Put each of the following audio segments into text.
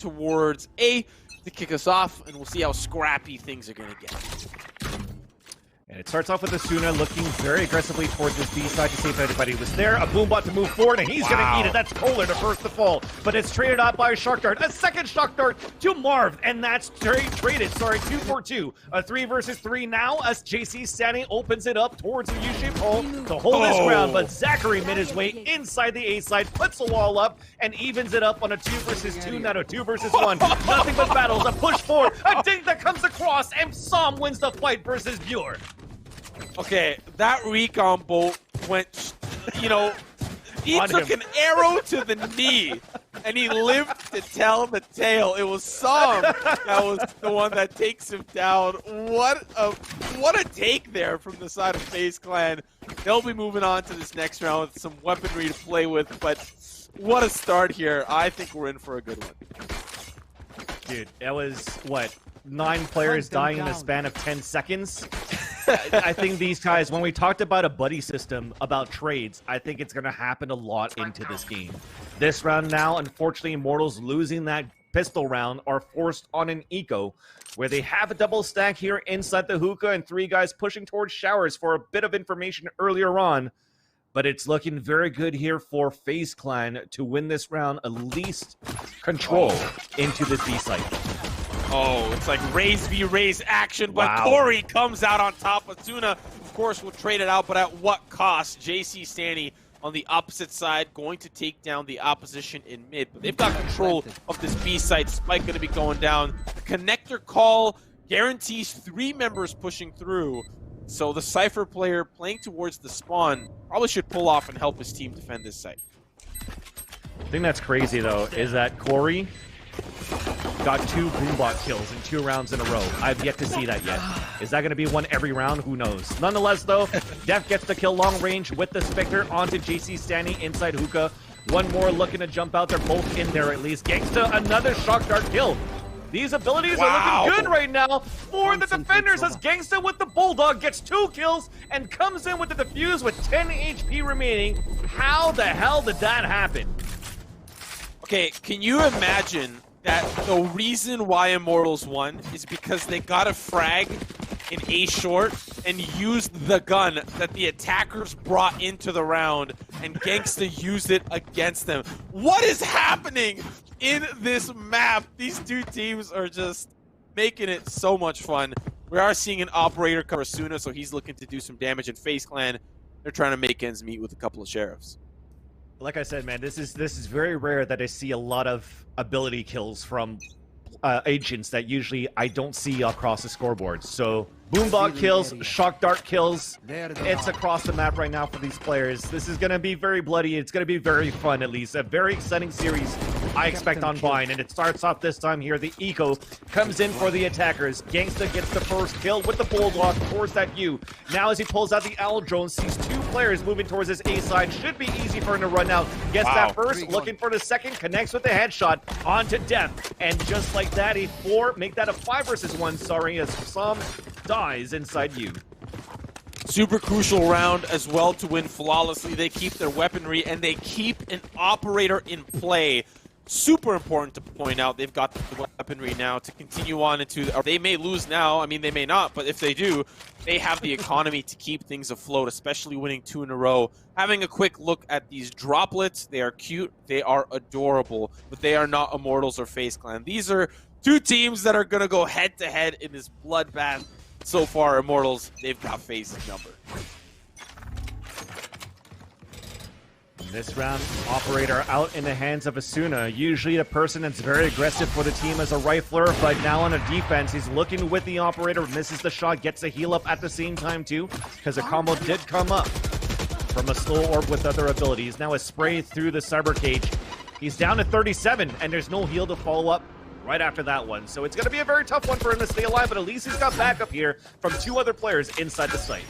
towards A to kick us off, and we'll see how scrappy things are going to get. And it starts off with Asuna looking very aggressively towards this B side to see if anybody was there. A Boombot to move forward, and he's going to eat it. That's Kohler the first to fall. But it's traded out by a Shock Dart. A second Shock Dart to Marv, and that's traded. 2 for 2. A 3 versus 3 now as JC Stanley opens it up towards the U-shaped hole to hold his ground. But Zachary made his way inside the A side, puts the wall up, and evens it up on a 2 versus 2, not a 2 versus 1. Nothing but battles. A push forward. A dink that comes across, and Som wins the fight versus Bjorn. Okay, that recon bolt went, you know, he took an arrow to the knee, and he lived to tell the tale. It was Som that was the one that takes him down. What a take there from the side of FaZe Clan. They'll be moving on to this next round with some weaponry to play with, but what a start here. I think we're in for a good one. Dude, that was, what, 9 players dying in the span of 10 seconds? I think these guys, when we talked about a buddy system, about trades, I think it's going to happen a lot into this game. This round now, unfortunately, Immortals losing that pistol round are forced on an eco, where they have a double stack here inside the hookah and 3 guys pushing towards showers for a bit of information earlier on. But it's looking very good here for FaZe Clan to win this round, at least control into this B site. Oh, it's like Raze v. Raze action, but Corey comes out on top. Asuna, of course, will trade it out, but at what cost? JC Stanley on the opposite side going to take down the opposition in mid, but they've got control of this B site. Spike going to be going down. The connector call guarantees 3 members pushing through, so the Cypher player playing towards the spawn probably should pull off and help his team defend this site. The thing that's crazy, though, is that Corey got 2 Boombot kills in 2 rounds in a row. I've yet to see that yet. Is that going to be one every round? Who knows? Nonetheless, though, Def gets the kill long range with the Spectre onto JC Stanley inside hookah. One more looking to jump out. They're both in there at least. Gangsta, another Shock Dart kill. These abilities are looking good right now for the defenders as Gangsta with the Bulldog gets 2 kills and comes in with the defuse with 10 HP remaining. How the hell did that happen? Okay, can you imagine that the reason why Immortals won is because they got a frag in A short and used the gun that the attackers brought into the round, and Gangsta used it against them. What is happening in this map? These 2 teams are just making it so much fun. We are seeing an operator cover Asuna, so he's looking to do some damage. In FaZe Clan, they're trying to make ends meet with a couple of sheriffs. Like I said, man, this is very rare that I see a lot of ability kills from agents that usually I don't see across the scoreboard. So Boombot kills, Shock Dart kills. It's across the map right now for these players. This is going to be very bloody. It's going to be very fun, at least. A very exciting series I expect on Vine. And it starts off this time here. The Eco comes in for the attackers. Gangsta gets the first kill with the Bulldog towards that U. Now as he pulls out the Owl Drone, sees 2 players moving towards his A side. Should be easy for him to run out. Gets that first, looking for the second, connects with the headshot onto Death. And just like that, make that a 5 versus 1, sorry, as Som dies inside U. Super crucial round as well to win flawlessly. They keep their weaponry and they keep an operator in play. Super important to point out. They've got the weaponry now to continue on into, or they may lose now. I mean, they may not, but if they do, they have the economy to keep things afloat, especially winning 2 in a row. Having a quick look at these droplets, they are cute, they are adorable, but they are not Immortals or FaZe Clan. These are 2 teams that are going to go head-to-head in this bloodbath. So far, Immortals, they've got FaZe's number. This round, operator out in the hands of Asuna. Usually the person that's very aggressive for the team as a rifler, but now on a defense, he's looking with the operator, misses the shot, gets a heal up at the same time too, because a combo did come up from a slow orb with other abilities. Now a spray through the cyber cage. He's down to 37, and there's no heal to follow up right after that one. So it's going to be a very tough one for him to stay alive, but at least he's got backup here from 2 other players inside the site.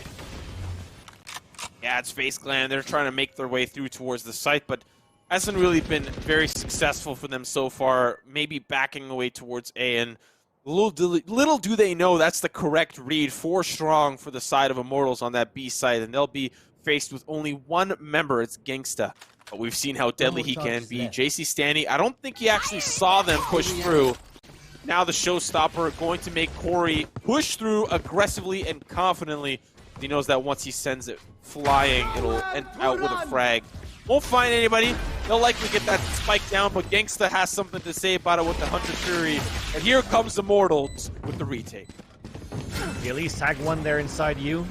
Yeah, it's FaZe Clan. They're trying to make their way through towards the site, but hasn't really been very successful for them so far. Maybe backing away towards A, and little do they know that's the correct read. 4 strong for the side of Immortals on that B side, and they'll be faced with only 1 member. It's Gangsta But we've seen how deadly he can be. JC Stanny, I don't think he actually saw them push through. Now the showstopper going to make Corey push through aggressively and confidently. He knows that once he sends it flying, it'll end out with a frag. Won't find anybody. They'll likely get that spike down, but Gangsta has something to say about it with the Hunter Fury. And here comes Immortals with the retake. You at least tag one there inside you.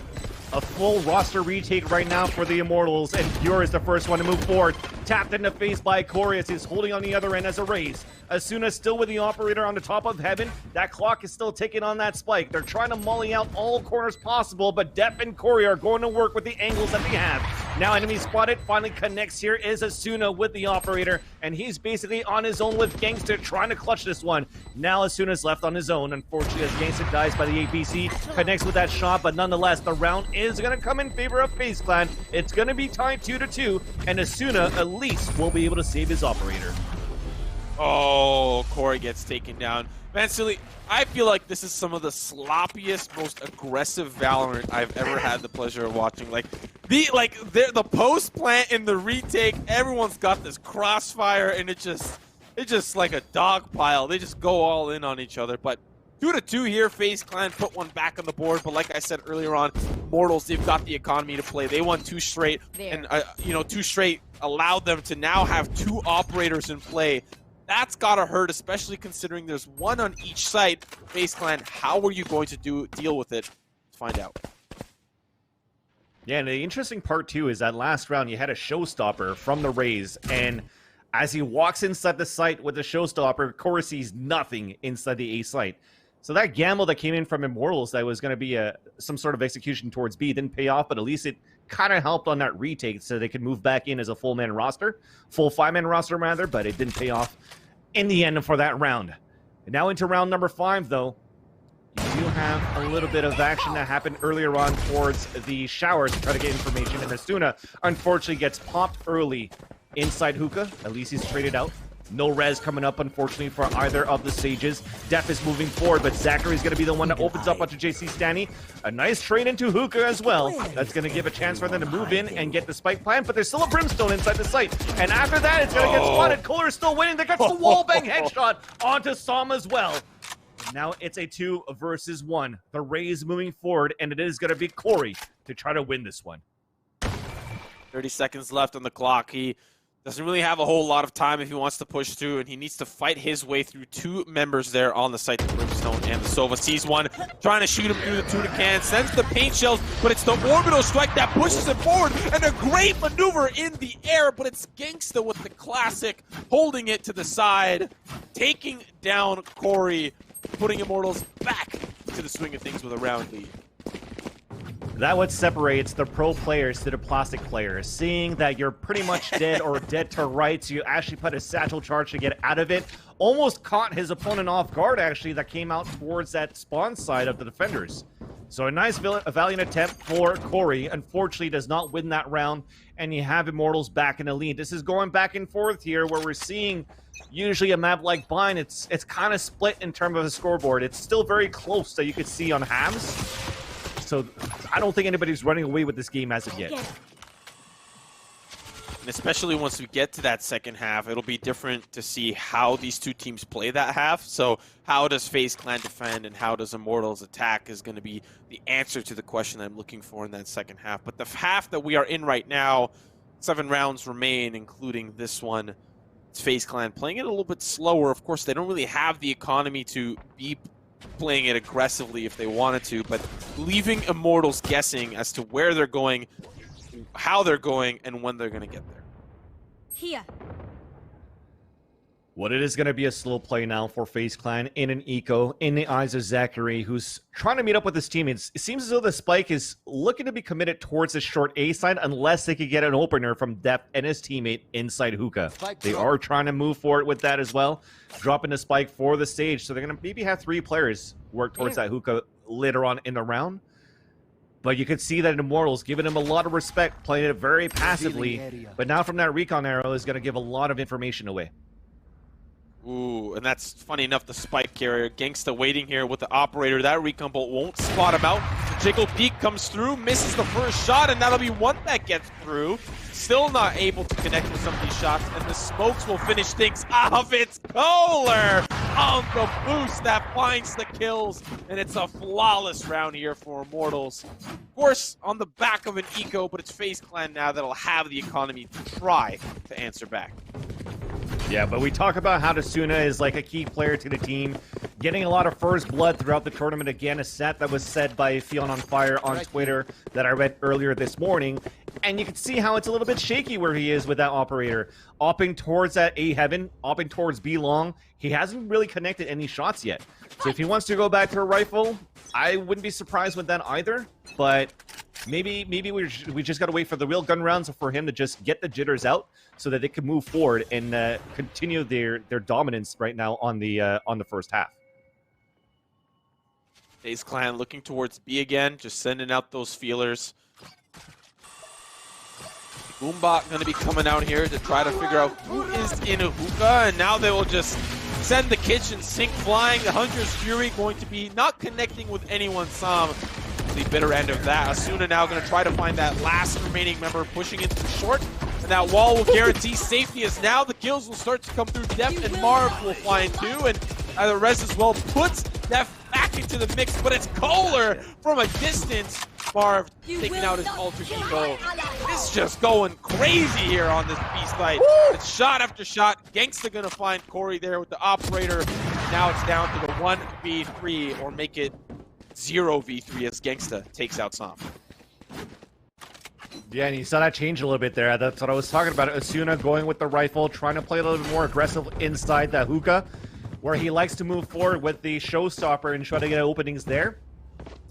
A full roster retake right now for the Immortals, and Pure is the first one to move forward. Tapped into face by Corey as he's holding on the other end as a raise. Asuna still with the operator on the top of heaven. That clock is still ticking on that spike. They're trying to molly out all corners possible, but Def and Corey are going to work with the angles that they have. Now enemy spotted, finally connects here is Asuna with the operator, and he's basically on his own with Gangsta trying to clutch this one. Now Asuna's left on his own, unfortunately, as Gangsta dies by the APC, connects with that shot, but nonetheless, the round is going to come in favor of FaZe Clan. It's going to be tied 2-2, and Asuna at least will be able to save his operator. Oh, Corey gets taken down. Vansilli, I feel like this is some of the sloppiest, most aggressive Valorant I've ever had the pleasure of watching. The post plant in the retake, everyone's got this crossfire, and it's just like a dog pile. They just go all in on each other. But 2-2 here, FaZe Clan put one back on the board. But like I said earlier on, Immortals, they've got the economy to play. They won 2 straight, and 2 straight allowed them to now have 2 operators in play. That's gotta hurt, especially considering there's one on each site. FaZe Clan, how are you going to deal with it? Let's find out. Yeah, and the interesting part too is that last round you had a showstopper from the Rays, and as he walks inside the site with the showstopper, Corey sees nothing inside the A site. So that gamble that came in from Immortals that was going to be some sort of execution towards B didn't pay off, but at least it kind of helped on that retake so they could move back in as a full 5-man roster rather, but it didn't pay off in the end for that round. And now into round number 5, though. You do have a little bit of action that happened earlier on towards the showers to try to get information, and Asuna unfortunately gets popped early inside hookah. At least he's traded out. No res coming up, unfortunately, for either of the Sages. Def is moving forward, but Zachary's going to be the one that opens up onto JC Stanny. A nice trade into hookah as well. That's going to give a chance for them to move in and get the spike plant, but there's still a Brimstone inside the site. And after that, it's going to get spotted. Kohler's still winning. They got the wallbang headshot onto Som as well. And now it's a 2 versus 1. The Rays moving forward, and it is going to be Corey to try to win this one. 30 seconds left on the clock. He doesn't really have a whole lot of time if he wants to push through, and he needs to fight his way through 2 members there on the site, the Brimstone and the Sova. Sees one, trying to shoot him through the tuna can, sends the paint shells, but it's the orbital strike that pushes him forward, and a great maneuver in the air, but it's Gangsta with the classic, holding it to the side, taking down Corey, putting Immortals back to the swing of things with a round lead. That what separates the pro players to the plastic players. Seeing that you're pretty much dead or dead to rights, you actually put a satchel charge to get out of it. Almost caught his opponent off guard, actually, that came out towards that spawn side of the defenders. So a nice valiant attempt for Corey. Unfortunately, does not win that round, and you have Immortals back in the lead. This is going back and forth here, where we're seeing usually a map like Bind, it's kind of split in terms of the scoreboard. It's still very close that you could see on halves. So I don't think anybody's running away with this game as of yet. And especially once we get to that second half, it'll be different to see how these 2 teams play that half. So how does FaZe Clan defend and how does Immortals attack is going to be the answer to the question I'm looking for in that second half. But the half that we are in right now, 7 rounds remain, including this one. It's FaZe Clan playing it a little bit slower. Of course, they don't really have the economy to be playing it aggressively if they wanted to, but leaving Immortals guessing as to where they're going, how they're going, and when they're going to get there. Here. What it is going to be a slow play now for FaZe Clan in an eco, in the eyes of Zachary, who's trying to meet up with his teammates. It seems as though the Spike is looking to be committed towards the short A side unless they could get an opener from Def and his teammate inside hookah. They are trying to move forward with that as well, dropping the Spike for the stage. So they're going to maybe have 3 players work towards that hookah later on in the round. But you could see that Immortals giving him a lot of respect, playing it very passively. But now from that recon arrow is going to give a lot of information away. Ooh, and that's funny enough, the spike carrier. Gangsta waiting here with the operator. That recon bolt won't spot him out. The Jiggle Peak comes through, misses the first shot, and that'll be one that gets through. Still not able to connect with some of these shots, and the smokes will finish things off. It's Kohler on the boost that finds the kills, and it's a flawless round here for Immortals. Of course, on the back of an eco, but it's FaZe Clan now that'll have the economy to try to answer back. Yeah, but we talk about how Asuna is like a key player to the team, getting a lot of first blood throughout the tournament. Again, a stat that was said by Fion on Fire on Twitter that I read earlier this morning. And you can see how it's a little bit shaky where he is with that operator. Opping towards that A heaven, opping towards B long. He hasn't really connected any shots yet. So if he wants to go back to a rifle, I wouldn't be surprised with that either. But maybe we just got to wait for the real gun rounds for him to just get the jitters out so that they can move forward and continue their dominance right now on the first half. FaZe Clan looking towards B again, just sending out those feelers. Boombot going to be coming out here to try to figure out who is in a hookah, and now they will just send the kitchen sink flying. The Hunter's Fury going to be not connecting with anyone. Some the bitter end of that. Asuna now going to try to find that last remaining member pushing into the short, and that wall will guarantee safety as now the kills will start to come through. Def and Marv will find too, and the Rez as well puts Def back into the mix, but it's Kohler from a distance. Marv taking out his alter ego. It's just going crazy here on this B site. It's shot after shot. Gangsta gonna find Corey there with the operator. Now it's down to the 1v3, or make it 0v3 as Gangsta takes out Sam. Yeah, and you saw that change a little bit there. That's what I was talking about. Asuna going with the rifle, trying to play a little bit more aggressive inside that hookah, where he likes to move forward with the showstopper and try to get openings there.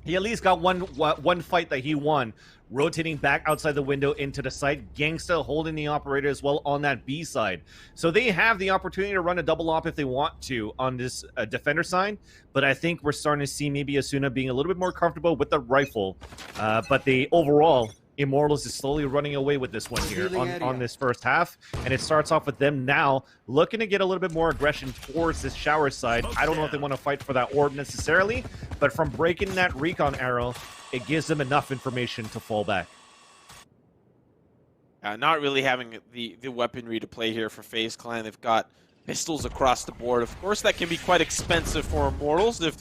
He at least got one fight that he won, rotating back outside the window into the site. Gangsta holding the operator as well on that B side. So they have the opportunity to run a double op if they want to on this defender side, but I think we're starting to see maybe Asuna being a little bit more comfortable with the rifle. But the overall, Immortals is slowly running away with this one here on this first half, and it starts off with them now looking to get a little bit more aggression towards this shower side. I don't know if they want to fight for that orb necessarily, but from breaking that recon arrow, it gives them enough information to fall back. Not really having the weaponry to play here for FaZe Clan. They've got pistols across the board. Of course, that can be quite expensive for Immortals if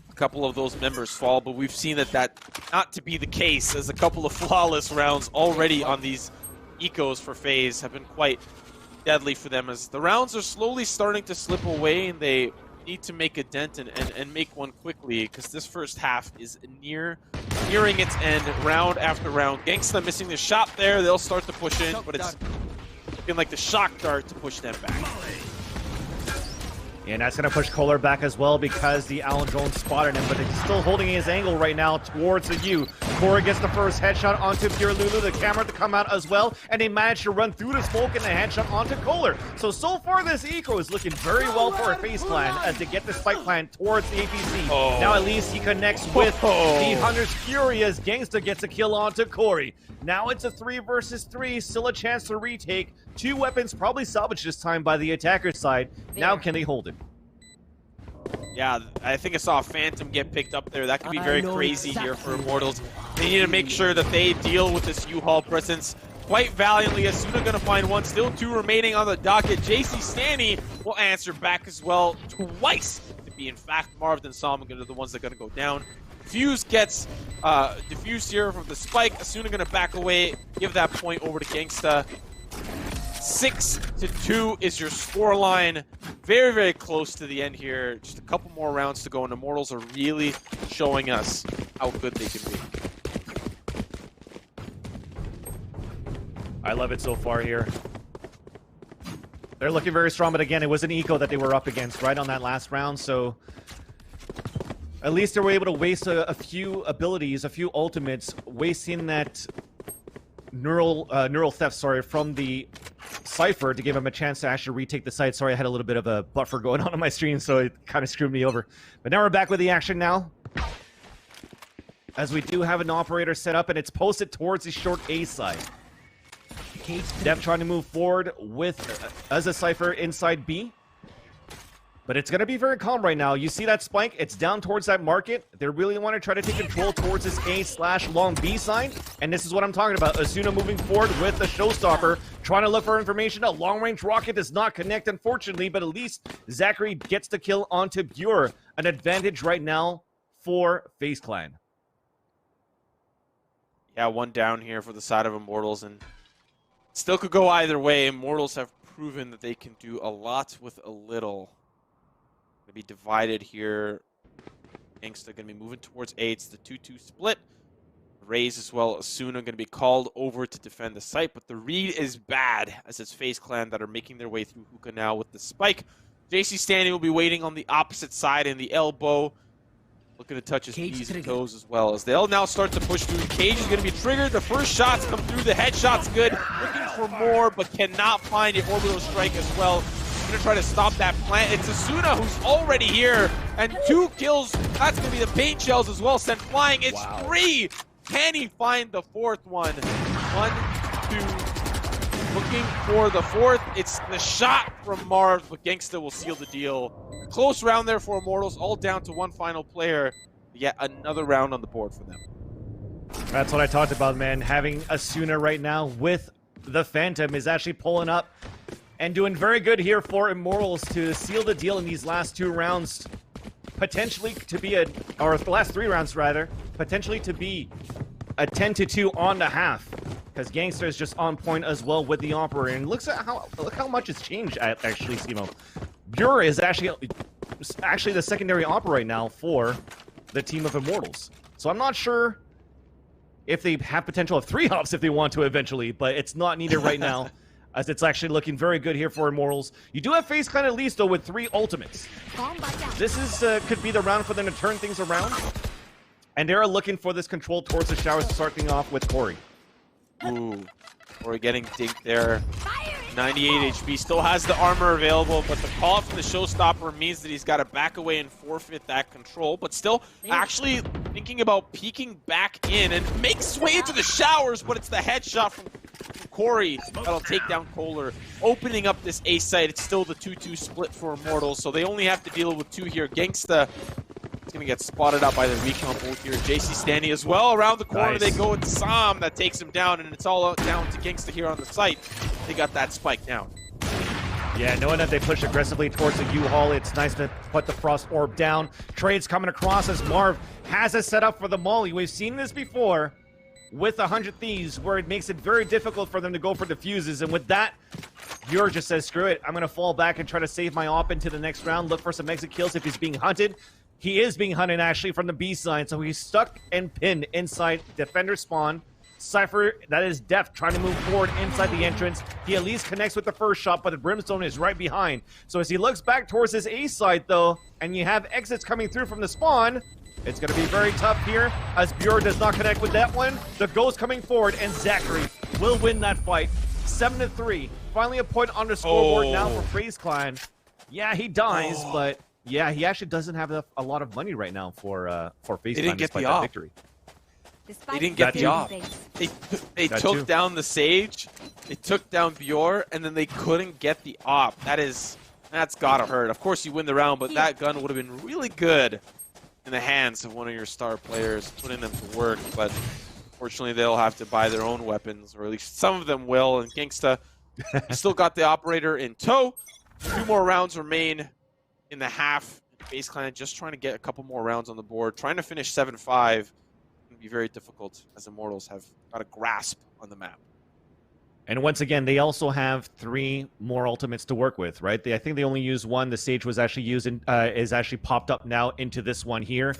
a couple of those members fall, but we've seen that not to be the case, as a couple of flawless rounds already on these ecos for FaZe have been quite deadly for them, as the rounds are slowly starting to slip away and they need to make a dent and make one quickly, because this first half is nearing its end round after round. Gangsta missing the shot there. They'll start to push in, but it's looking like the shock dart to push them back. And that's going to push Kohler back as well because the Allen drone spotted him, but he's still holding his angle right now towards the U. Corey gets the first headshot onto Pure Lulu, the camera to come out as well, and they manage to run through the smoke and the headshot onto Kohler. So far this eco is looking very well for a FaZe Clan to get this fight plan towards the APC. Now at least he connects with the Hunter's Fury as Gangsta gets a kill onto Corey. Now it's a 3 versus 3, still a chance to retake. 2 weapons probably salvaged this time by the attacker's side. Now can they hold it? Yeah, I think I saw a Phantom get picked up there. That could be very crazy here for Immortals. They need to make sure that they deal with this U-Haul presence quite valiantly. Asuna going to find one. Still 2 remaining on the docket. JC Stanny will answer back as well twice. To be, in fact, Marv and Sam are the ones that are going to go down. Fuse gets diffused here from the spike. Asuna going to back away, give that point over to Gangsta. 6-2 is your scoreline. Very, very close to the end here. Just a couple more rounds to go, and Immortals are really showing us how good they can be. I love it so far here. They're looking very strong, but again, it was an eco that they were up against right on that last round, so at least they were able to waste a few abilities, a few ultimates, wasting that neural theft, from the Cypher to give him a chance to actually retake the site. Sorry, I had a little bit of a buffer going on my stream, so it kind of screwed me over. But now we're back with the action now, as we do have an operator set up, and it's posted towards the short A side. Def trying to move forward with as a Cypher inside B. But it's going to be very calm right now. You see that spike? It's down towards that market. They really want to try to take control towards this A/long B side. And this is what I'm talking about. Asuna moving forward with the showstopper, trying to look for information. A long-range rocket does not connect, unfortunately, but at least Zachary gets the kill onto Bure. An advantage right now for FaZe Clan. Yeah, one down here for the side of Immortals, and still could go either way. Immortals have proven that they can do a lot with a little. Gonna be divided here. Gangsta gonna be moving towards A. It's the 2-2 split. Raze as well. Asuna gonna be called over to defend the site, but the read is bad as it's FaZe Clan that are making their way through hookah now with the spike. JC Standing will be waiting on the opposite side in the elbow. Looking to touch his P's and toes as well as they'll now start to push through. Cage is going to be triggered. The first shots come through. The headshot's good. Looking for more, but cannot find it. Orbital strike as well. Going to try to stop that plant. It's Asuna who's already here. And 2 kills. That's going to be the paint shells as well sent flying. It's 3. Can he find the 4th one? 1, 2. Looking for the 4th. It's the shot from Marv, but Gangsta will seal the deal. Close round there for Immortals, all down to one final player. Yet another round on the board for them. That's what I talked about, man. Having Asuna right now with the Phantom is actually pulling up and doing very good here for Immortals to seal the deal in these last 2 rounds. Potentially to be or the last 3 rounds rather, potentially to be a 10-2 on the half. Because Gangster is just on point as well with the Operator. And look how much it's changed, actually, Simo. Bure is actually the secondary op right now for the team of Immortals. So I'm not sure if they have potential of 3 hops if they want to eventually, but it's not needed right now, as it's actually looking very good here for Immortals. You do have FaZe Clan at least, though, with 3 ultimates. This is could be the round for them to turn things around. And they're looking for this control towards the showers to start things off with Corey. Ooh, Corey getting dinked there. 98 HP, still has the armor available, but the call from the showstopper means that he's got to back away and forfeit that control, but still actually thinking about peeking back in and makes way into the showers, but it's the headshot from Corey that'll take down Kohler, opening up this A site. It's still the 2-2 split for Immortals, so they only have to deal with 2 here. Gangsta is going to get spotted out by the recon bolt here. JC Standing as well. Around the corner they go with Sam that takes him down, and it's all down to Gangsta here on the site. They got that spike down. Yeah, knowing that they push aggressively towards the U-Haul, it's nice to put the Frost Orb down. Trades coming across as Marv has it set up for the Molly. We've seen this before with 100 Thieves, where it makes it very difficult for them to go for the fuses, and with that, Bure just says, screw it, I'm going to fall back and try to save my op into the next round, look for some exit kills if he's being hunted. He is being hunted, actually, from the B side, so he's stuck and pinned inside Defender spawn. Cypher, that is Deft, trying to move forward inside the entrance. He at least connects with the first shot, but the Brimstone is right behind. So as he looks back towards his A side, though, and you have exits coming through from the spawn, it's going to be very tough here, as Bure does not connect with that one. The Ghost coming forward, and Zachary will win that fight. 7-3. Finally a point on the scoreboard now for FaZe Clan. Yeah, he dies, but yeah, he actually doesn't have a lot of money right now for FaZe Clan despite that victory. They didn't get the off. They took down the Sage, they took down Bure, and then they couldn't get the op. That's gotta hurt. Of course you win the round, but that gun would have been really good in the hands of one of your star players, putting them to work. But unfortunately, they'll have to buy their own weapons, or at least some of them will. And Gangsta still got the Operator in tow. 2 more rounds remain in the half. FaZe Clan just trying to get a couple more rounds on the board, trying to finish 7-5. Be very difficult as Immortals have got a grasp on the map. And once again, they also have 3 more ultimates to work with, right? I think they only used 1. The Sage was actually used is actually popped up now into this one here.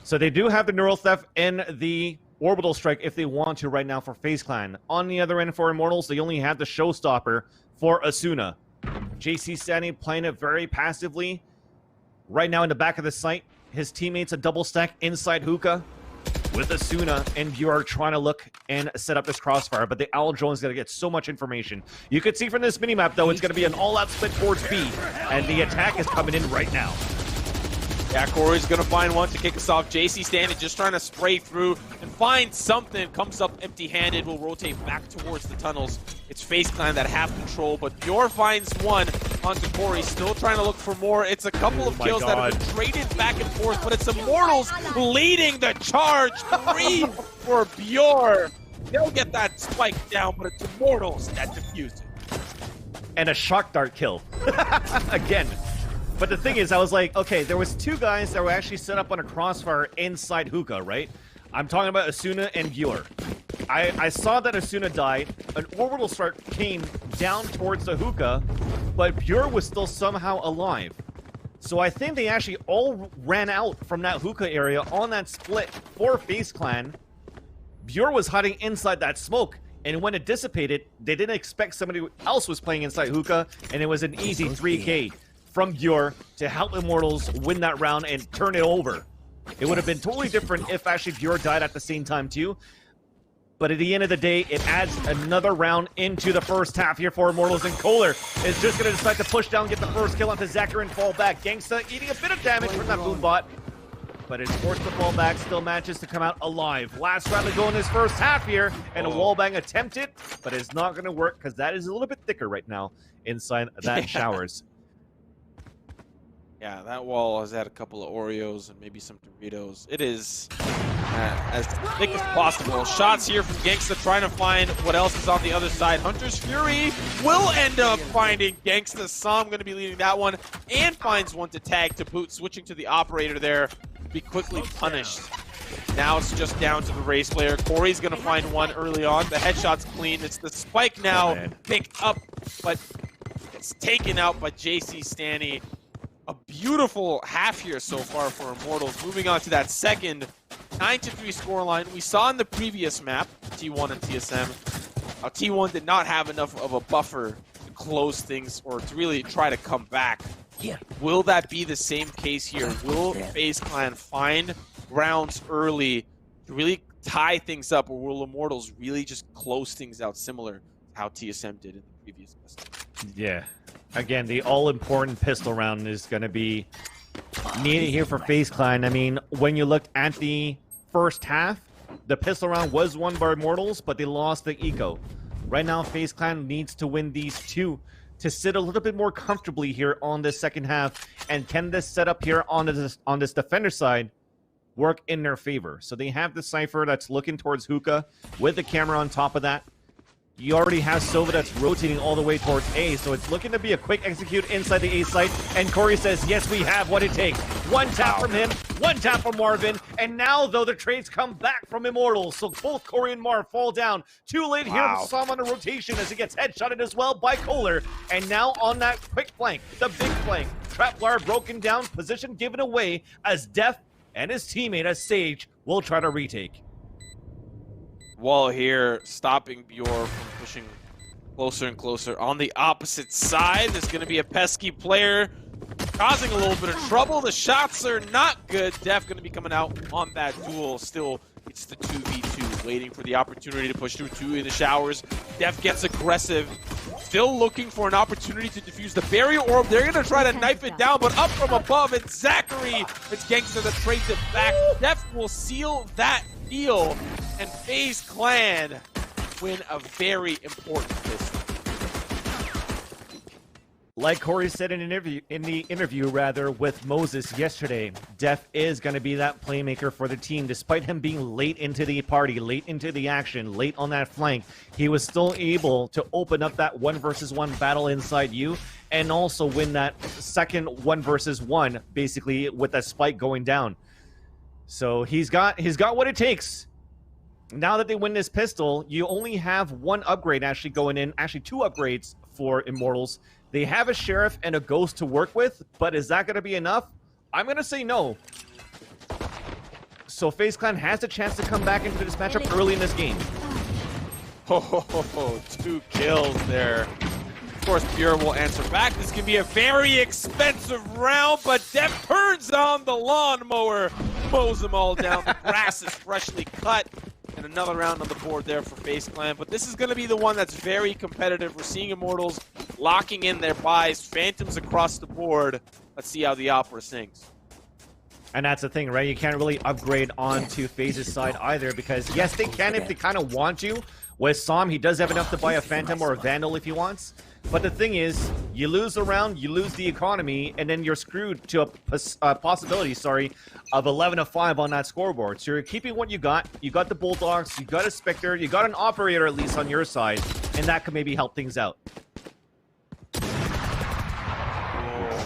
So they do have the Neural Theft and the Orbital Strike if they want to right now for FaZe Clan. On the other end for Immortals, they only have the Showstopper for Asuna. JC Standing playing it very passively. Right now in the back of the site, his teammates a double stack inside hookah with Asuna and Bure trying to look and set up this crossfire, but the Owl Drone is going to get so much information. You can see from this minimap, though, it's going to be an all-out split towards B, and the attack is coming in right now. Yeah, Corey's gonna find one to kick us off. JC standing, just trying to spray through and find something. Comes up empty-handed, will rotate back towards the tunnels. It's FaZe Clan that have control, but Bjor finds one onto Corey. Still trying to look for more. It's a couple of kills that have been traded back and forth, but it's Immortals leading the charge. 3 for Bjor. They'll get that spike down, but it's Immortals that defuse it. And a shock dart kill. Again. But the thing is, I was like, okay, there was 2 guys that were actually set up on a crossfire inside hookah, right? I'm talking about Asuna and Bjor. I saw that Asuna died. An orbital start came down towards the hookah, but Bjor was still somehow alive. So I think they actually all ran out from that hookah area on that split for FaZe Clan. Bjor was hiding inside that smoke, and when it dissipated, they didn't expect somebody else was playing inside hookah, and it was an easy 3K from Bjor to help Immortals win that round and turn it over. It would have been totally different if actually Bjor died at the same time too. But at the end of the day, it adds another round into the first half here for Immortals, and Kohler is just going to decide to push down, get the first kill onto Zachary and fall back. Gangsta eating a bit of damage from that boom bot, but is forced to fall back, still manages to come out alive. Last round to go in this first half here, and a wallbang attempted, but it's not going to work because that is a little bit thicker right now inside that showers. Yeah, that wall has had a couple of Oreos and maybe some Doritos. It is as thick as possible. Shots here from Gangsta trying to find what else is on the other side. Hunter's Fury will end up finding Gangsta. Sam going to be leading that one and finds one to tag to boot. Switching to the operator there, be quickly punished. Now it's just down to the race player. Corey's going to find one early on. The headshot's clean. It's the spike now picked up, but it's taken out by JC Stanny. A beautiful half here so far for Immortals. Moving on to that second 9-3 scoreline. We saw in the previous map, T1 and TSM, T1 did not have enough of a buffer to close things or to really try to come back. Yeah. Will that be the same case here? Will FaZe Clan find rounds early to really tie things up, or will Immortals really just close things out similar to how TSM did in the previous pistol? Yeah. Again, the all-important pistol round is going to be needed here for FaZe Clan. I mean, when you looked at the first half, the pistol round was won by Immortals, but they lost the eco. Right now, FaZe Clan needs to win these 2 to sit a little bit more comfortably here on this second half. And can this setup here on this defender side work in their favor? So they have the Cypher that's looking towards hookah with the camera on top of that. You already have Sova that's rotating all the way towards A, so it's looking to be a quick execute inside the A site, and Corey says, yes, we have what it takes. 1 tap from him, 1 tap from Marvin, and now, though, the trades come back from Immortals, so both Corey and Marv fall down. Too late here with Sam on the rotation as he gets headshotted as well by Kohler, and now on that quick flank, the big flank, trap wire broken down, position given away as Def and his teammate as Sage will try to retake. Wall here, stopping Bjor from pushing closer and closer. On the opposite side, there's going to be a pesky player causing a little bit of trouble. The shots are not good. Def going to be coming out on that duel. Still, it's the 2v2, waiting for the opportunity to push through 2 in the showers. Def gets aggressive. Still looking for an opportunity to defuse the barrier orb. They're going to try to knife it down, but up from above, it's Zachary. It's Gangsta that trades it back. Def will seal that deal, and FaZe Clan win a very important pistol. Like Corey said in the interview with Moses yesterday, Def is going to be that playmaker for the team. Despite him being late into the party, late into the action, late on that flank, he was still able to open up that 1 versus 1 battle inside you and also win that second 1 versus 1, basically with that spike going down. So he's got what it takes. Now that they win this pistol, you only have 1 upgrade actually going in, actually 2 upgrades for Immortals. They have a Sheriff and a Ghost to work with, but is that going to be enough? I'm going to say no. So FaZe Clan has a chance to come back into this matchup early in this game. 2 kills there. Of course, Bjor will answer back. This can be a very expensive round, but Def turns on the lawnmower, mows them all down. The grass is freshly cut, and another round on the board there for FaZe Clan. But this is going to be the one that's very competitive. We're seeing Immortals locking in their buys, Phantoms across the board. Let's see how the opera sings. And that's the thing, right? You can't really upgrade onto FaZe's side either because, yes, they can if they kind of want to. With Som, he does have enough to buy a Phantom or a Vandal if he wants. But the thing is, you lose a round, you lose the economy, and then you're screwed to a possibility, of 11-5 on that scoreboard. So you're keeping what you got. You got the Bulldogs, you got a Spectre, you got an Operator at least on your side, and that could maybe help things out.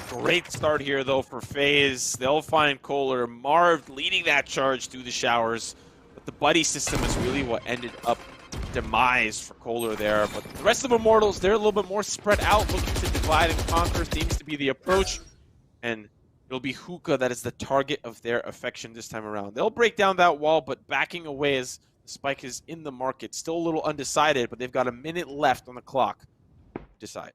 Great start here, though, for FaZe. They'll find Kohler. Marv leading that charge through the showers. But the buddy system is really what ended up demise for Kohler there. But the rest of Immortals, they're a little bit more spread out, looking to divide and conquer seems to be the approach. And it'll be Hookah that is the target of their affection this time around. They'll break down that wall, but backing away as the spike is in the market. Still a little undecided, but they've got a minute left on the clock to decide.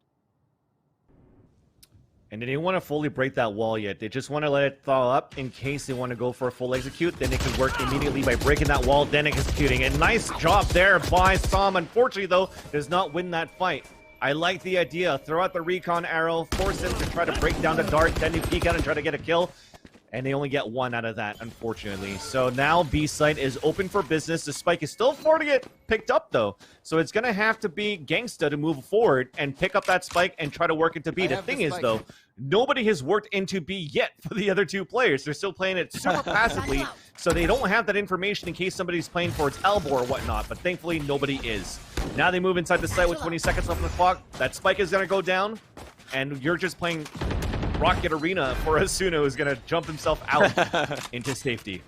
And they didn't want to fully break that wall yet. They just want to let it thaw up in case they want to go for a full execute. Then they can work immediately by breaking that wall, then executing. And nice job there by Som. Unfortunately, though, does not win that fight. I like the idea. Throw out the recon arrow, force him to try to break down the dart, then you peek out and try to get a kill. And they only get one out of that, unfortunately. So now B site is open for business. The spike is still far to get picked up, though. So it's going to have to be Gangsta to move forward and pick up that spike and try to work into B. The thing is, though, nobody has worked into B yet for the other two players. They're still playing it super passively, so they don't have that information in case somebody's playing for its elbow or whatnot. But thankfully, nobody is. Now they move inside the site with 20 seconds left on the clock. That spike is going to go down, and you're just playing Rocket Arena for Asuna, who's going to jump himself out into safety.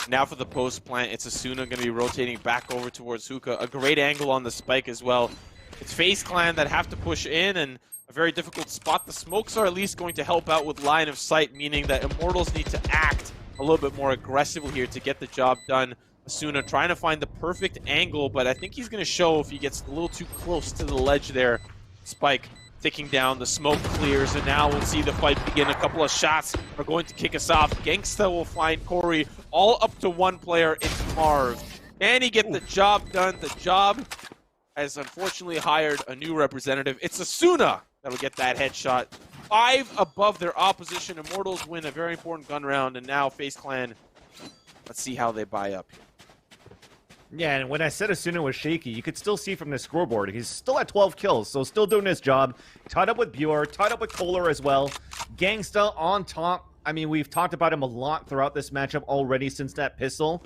Now for the post plant, it's Asuna going to be rotating back over towards Hookah. A great angle on the spike as well. It's FaZe Clan that have to push in, and a very difficult spot. The smokes are at least going to help out with line of sight, meaning that Immortals need to act a little bit more aggressive here to get the job done. Asuna trying to find the perfect angle, but I think he's going to show if he gets a little too close to the ledge there. Spike ticking down, the smoke clears, and now we'll see the fight begin. A couple of shots are going to kick us off. Gangsta will find Corey, all up to one player into Marv. Can he get the job done? The job has unfortunately hired a new representative. It's Asuna that'll get that headshot. 5 above their opposition. Immortals win a very important gun round, and now FaZe Clan, let's see how they buy up. Yeah, and when I said Asuna was shaky, you could still see from the scoreboard. He's still at 12 kills, so still doing his job. Tied up with Buer, tied up with Kohler as well. Gangsta on top. I mean, we've talked about him a lot throughout this matchup already since that pistol.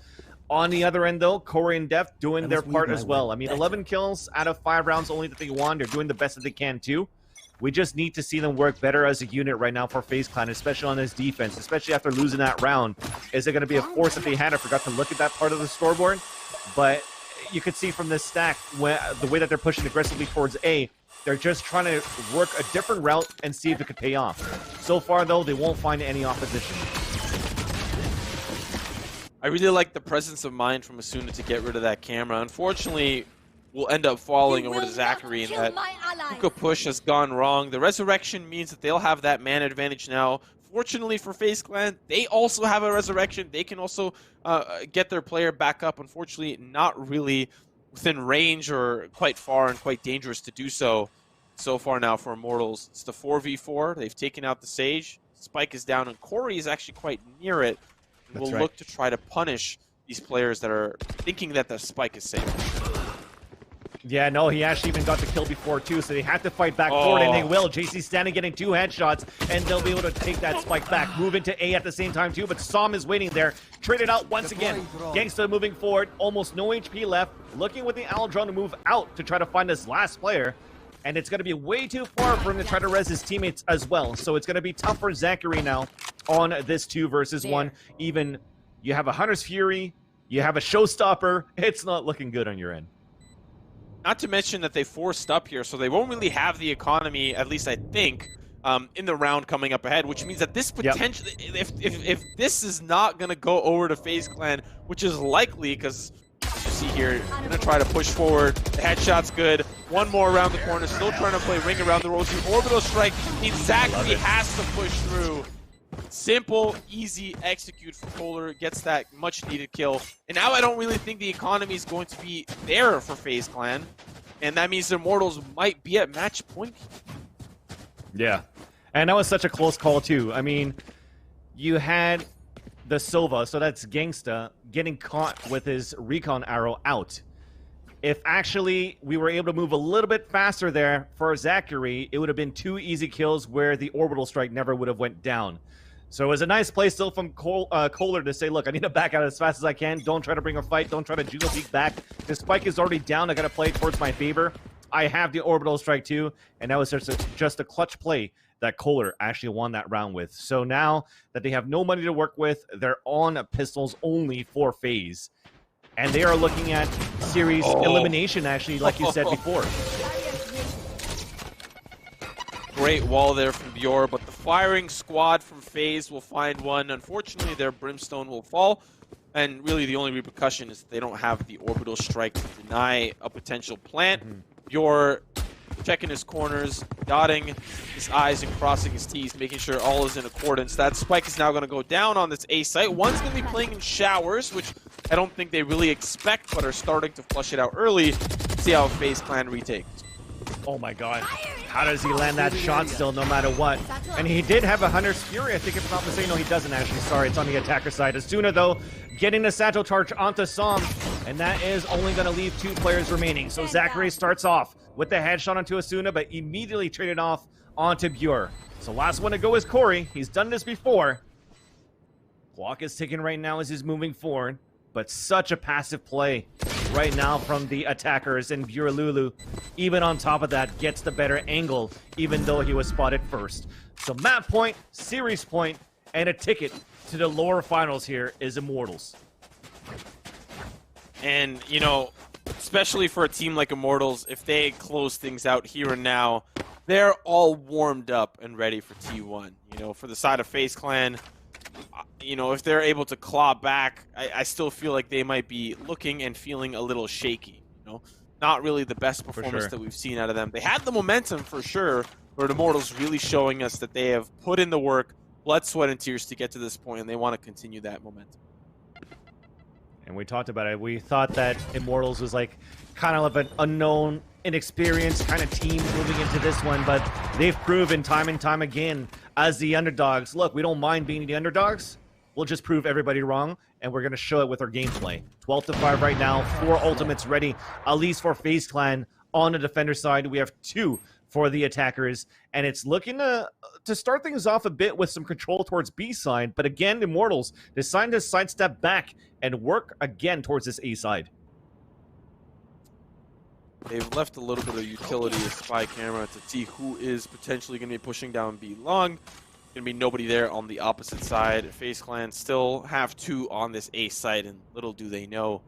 On the other end, though, Corey and Def doing their part as well. I mean, 11 kills out of 5 rounds only that they won. They're doing the best that they can, too. We just need to see them work better as a unit right now for FaZe Clan, especially on this defense, especially after losing that round. Is it going to be a force that they had? I forgot to look at that part of the scoreboard. But you could see from this stack, the way that they're pushing aggressively towards A, they're just trying to work a different route and see if it could pay off. So far, though, they won't find any opposition. I really like the presence of mind from Asuna to get rid of that camera. Unfortunately, we'll end up falling over to Zachary, and that Hookah push has gone wrong. The resurrection means that they'll have that man advantage now. Fortunately for FaZe Clan, they also have a resurrection. They can also get their player back up. Unfortunately, not really within range or quite far and quite dangerous to do so. So far now for Immortals, it's the 4v4. They've taken out the Sage. Spike is down, and Corey is actually quite near it. And we'll look to try to punish these players that are thinking that the Spike is safe. Yeah, no, he actually even got the kill before, too, so they have to fight back forward, and they will. JC standing getting 2 headshots, and they'll be able to take that spike back. Move into A at the same time, too, but Som is waiting there. Traded out once again. Gangsta moving forward, almost no HP left. Looking with the Owl drone to move out to try to find this last player. And it's going to be way too far for him to try to res his teammates as well. So it's going to be tough for Zachary now on this 2 versus 1. Even you have a Hunter's Fury, you have a Showstopper. It's not looking good on your end. Not to mention that they forced up here, so they won't really have the economy, at least I think, in the round coming up ahead, which means that this potentially, if this is not going to go over to FaZe Clan, which is likely, because as you see here, going to try to push forward. The headshot's good. One more around the corner, still trying to play ring around the rosy. Orbital strike means Zachary has to push through. Simple, easy execute for Kohler, gets that much needed kill. And now I don't really think the economy is going to be there for FaZe Clan. And that means the Immortals might be at match point. Yeah. And that was such a close call too. I mean, you had the Sova, so that's Gangsta, getting caught with his recon arrow out. If actually we were able to move a little bit faster there for Zachary, it would have been 2 easy kills where the orbital strike never would have went down. So it was a nice play still from Kohler to say, look, I need to back out as fast as I can. Don't try to bring a fight. Don't try to judo peek back. The spike is already down. I got to play towards my favor. I have the orbital strike too, and that was just a clutch play that Kohler actually won that round with. So now that they have no money to work with, they're on pistols only for FaZe. And they are looking at series elimination, actually, like you said before. Great wall there from Bjor, but the firing squad from FaZe will find one. Unfortunately, their Brimstone will fall. And really, the only repercussion is they don't have the orbital strike to deny a potential plant. Bjor checking his corners, dotting his I's and crossing his T's, making sure all is in accordance. That spike is now going to go down on this A site. One's going to be playing in showers, which I don't think they really expect, but are starting to flush it out early. See how FaZe Clan retakes. Oh my god. How does he land that shot still, no matter what? And he did have a Hunter's Fury, I think, if I'm not mistaken. No, he doesn't actually. Sorry, it's on the attacker side. Asuna, though, getting the Satchel Charge onto Som, and that is only going to leave 2 players remaining. So Zachary starts off with the headshot onto Asuna, but immediately traded off onto Bjor. So last one to go is Corey. He's done this before. Clock is ticking right now as he's moving forward, but such a passive play right now from the attackers, and Buralulu, even on top of that, gets the better angle, even though he was spotted first. So map point, series point, and a ticket to the lower finals here is Immortals. And, you know, especially for a team like Immortals, if they close things out here and now, they're all warmed up and ready for T1. You know, for the side of FaZe Clan, you know, if they're able to claw back, I still feel like they might be looking and feeling a little shaky. You know, not really the best performance that we've seen out of them. They had the momentum for sure, but Immortals really showing us that they have put in the work, blood, sweat, and tears to get to this point, and they want to continue that momentum. And we talked about it. We thought that Immortals was like kind of an unknown, inexperienced kind of team moving into this one, but they've proven time and time again as the underdogs. Look, we don't mind being the underdogs. We'll just prove everybody wrong, and we're going to show it with our gameplay. 12-5 right now, 4 ultimates ready, at least for FaZe Clan. On the defender side, we have 2 for the attackers, and it's looking to start things off a bit with some control towards B side, but again, Immortals decide to sidestep back and work again towards this A side. They've left a little bit of utility of spy camera to see who is potentially going to be pushing down B long. Going to be nobody there on the opposite side. FaZe Clan still have 2 on this A site, and little do they know,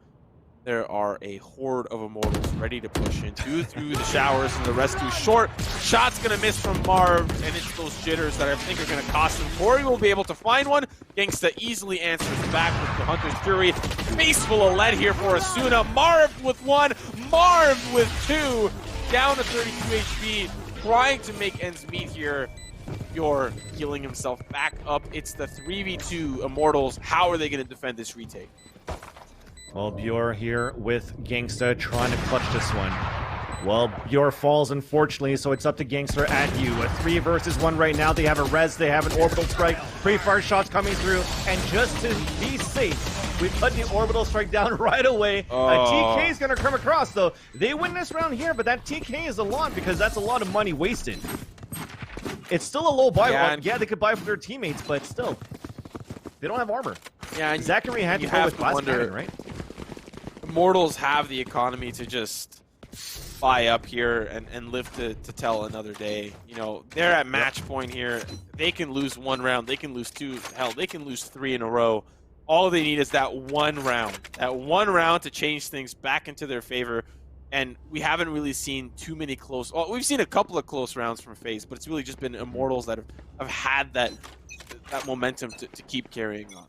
there are a horde of Immortals ready to push in. 2 through the showers, and the rescue short. Shot's going to miss from Marv, and it's those jitters that I think are going to cost him. Corey will be able to find one. Gangsta easily answers back with the Hunter's Fury. Face full of lead here for Asuna. Marv with 1, Marv with 2. Down to 32 HP, trying to make ends meet here. Bjor healing himself back up. It's the 3v2 Immortals. How are they going to defend this retake? Well, Bjor here with Gangsta trying to clutch this one. Well, Bjor falls, unfortunately, so it's up to Gangster at you. A 3 versus 1 right now. They have a res, they have an orbital strike. Pre-fire shots coming through, and just to be safe, we put the orbital strike down right away. A TK is going to come across, though. They win this round here, but that TK is a lot because that's a lot of money wasted. It's still a low buy. Yeah, they could buy for their teammates, but still, they don't have armor. Yeah, and Zachary had to go with glass cannon, right? Immortals have the economy to just buy up here and live to tell another day. You know, they're at match point here. They can lose 1 round. They can lose 2. Hell, they can lose 3 in a row. All they need is that 1 round. That 1 round to change things back into their favor. And we haven't really seen too many close... Well, we've seen a couple of close rounds from FaZe, but it's really just been Immortals that have had that momentum to keep carrying on.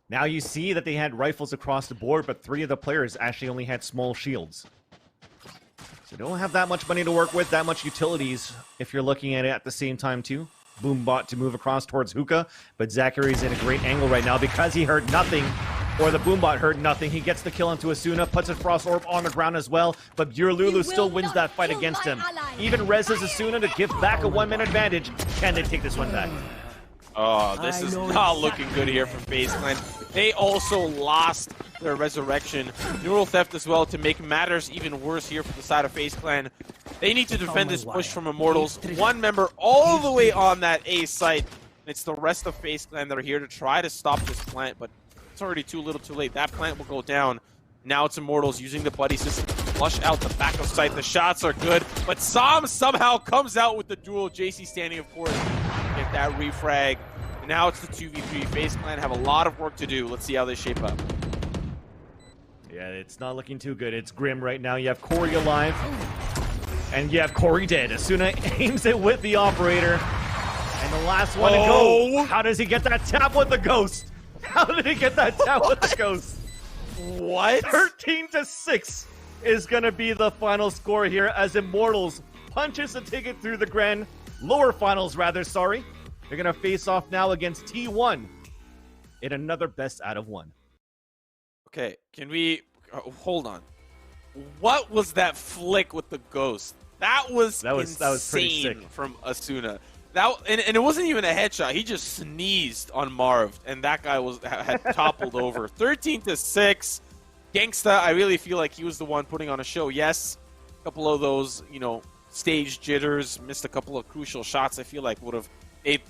Now you see that they had rifles across the board, but 3 of the players actually only had small shields. So they don't have that much money to work with, that much utilities, if you're looking at it at the same time too. Boombot to move across towards Hookah, but Zachary's in a great angle right now because he heard nothing, or the Boombot heard nothing. He gets the kill onto Asuna, puts a Frost Orb on the ground as well, but Buralulu still wins that fight against him. Even reses Asuna to give back a 1-man advantage. Can they take this one back? Oh, this is not looking good here from FaZe Clan. They also lost their resurrection. Neural theft as well to make matters even worse here for the side of FaZe Clan. They need to defend this push from Immortals. One member all the way on that A site. It's the rest of FaZe Clan that are here to try to stop this plant, but it's already too little too late. That plant will go down. Now it's Immortals using the buddy system to flush out the back of sight. The shots are good, but Sam somehow comes out with the duel. JC standing, of course, get that refrag. And now it's the 2v3. FaZe Clan have a lot of work to do. Let's see how they shape up. Yeah, it's not looking too good. It's grim right now. You have Corey alive, and you have Corey dead. Asuna aims it with the operator, and the last one to go. How does he get that tap with the ghost? How did he get that tap with the ghost? What? 13-6 is going to be the final score here as Immortals punches the ticket through the grand lower finals, rather, sorry. They're going to face off now against T1 in another best out of one. Okay, can we hold on? What was that flick with the ghost? That was pretty insane sick from Asuna. And it wasn't even a headshot. He just sneezed on Marv, and that guy had toppled over. 13-6. Gangsta, I really feel like he was the one putting on a show. Yes, a couple of those, stage jitters, missed a couple of crucial shots. I feel like would have made